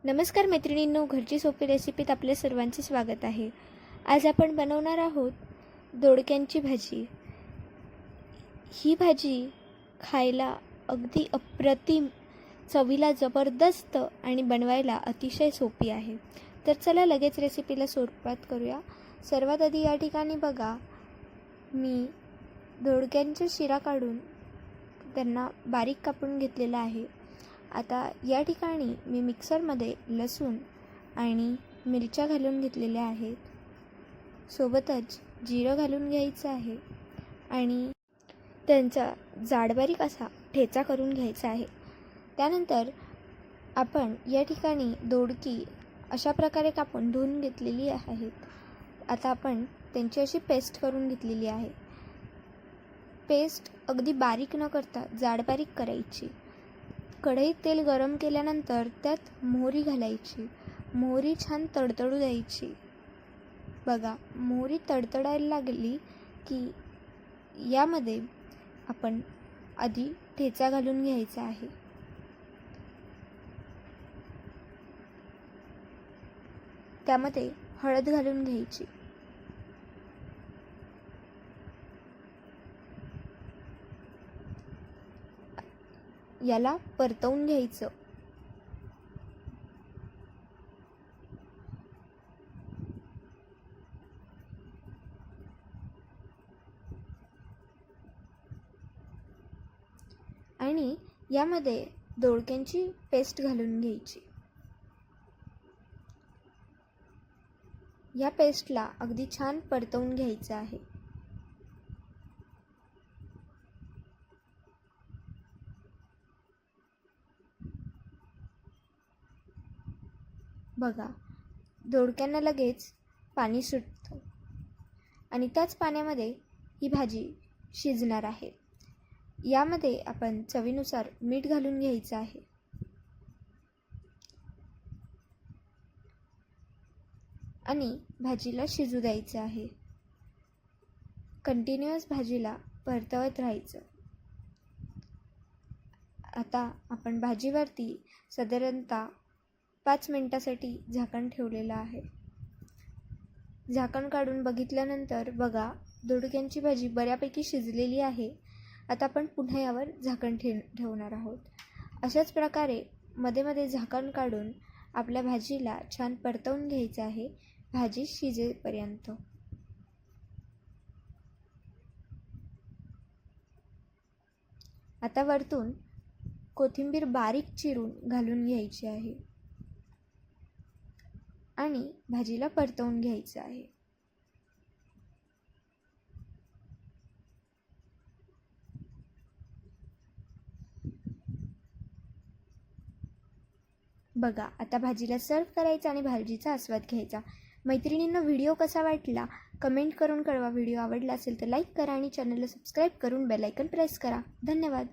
नमस्कार मैत्रिणींनो, घरची सोपी रेसिपीत आपल्या सर्वांचे स्वागत आहे। आज आपण बनवणार आहोत दोडक्यांची भाजी। ही भाजी खायला अगदी अप्रतिम, चवीला जबरदस्त आणि बनवायला अतिशय सोपी आहे। तर चला लगेच रेसिपीला सुरुवात करूया। सर्वात आधी या ठिकाणी बघा, मी दोडक्यांच्या शिरा काढून त्यांना बारीक कापून घेतलेला आहे। आता या ठिकाणी मी मिक्सरमध्ये लसूण आणि मिरच्या घालून घेतलेल्या आहेत, सोबतच जिरं घालून घ्यायचं आहे आणि त्यांचा जाडबारीक असा ठेचा करून घ्यायचा आहे। त्यानंतर आपण या ठिकाणी दोडकी अशा प्रकारे कापून धुवून घेतलेली आहेत। आता आपण त्यांची अशी पेस्ट करून घेतलेली आहे। पेस्ट अगदी बारीक न करता जाडबारीक करायची। कढईत तेल गरम केल्यानंतर त्यात मोहरी घालायची। मोहरी छान तडतडू द्यायची। बघा, मोहरी तडतडायला लागली की यामध्ये आपण आधी ठेचा घालून घ्यायचा आहे। त्यामध्ये हळद घालून घ्यायची। याला परतवून घ्यायचं। आणि यामध्ये दोडक्यांची पेस्ट घालून घ्यायची। या पेस्टला अगदी छान परतवून घ्यायचं आहे। बघा, दोडक्यांना लगेच पाणी सुटतं आणि त्याच पाण्यामध्ये ही भाजी शिजणार आहे। यामध्ये आपण चवीनुसार मीठ घालून घ्यायचं आहे आणि भाजीला शिजू द्यायचं आहे। कंटिन्युअस भाजीला परतवत राहायचं। आता आपण भाजीवरती साधारणतः 5 मिनिटासाठी झाकण ठेवलेलं आहे। झाकण काढून बघितल्यानंतर बघा, दोडक्यांची भाजी बऱ्यापैकी शिजलेली आहे। आता आपण पुन्हा यावर झाकण ठेवणार आहोत। अशाच प्रकारे मध्ये मध्ये झाकण काढून आपल्या भाजीला छान परतवून घ्यायचं आहे, भाजी शिजेपर्यंत। आता वरतून कोथिंबीर बारीक चिरून घालून घ्यायची आहे आणि भाजीला परतवून घ्यायचं आहे। बघा, आता भाजीला सर्व करायचं आणि भाजीचा आस्वाद घ्यायचा। मैत्रिणींनो, व्हिडिओ कसा वाटला कमेंट करून कळवा। व्हिडिओ आवडला असेल तर लाईक करा आणि चॅनलला सबस्क्राईब करून बेल आयकॉन प्रेस करा। धन्यवाद।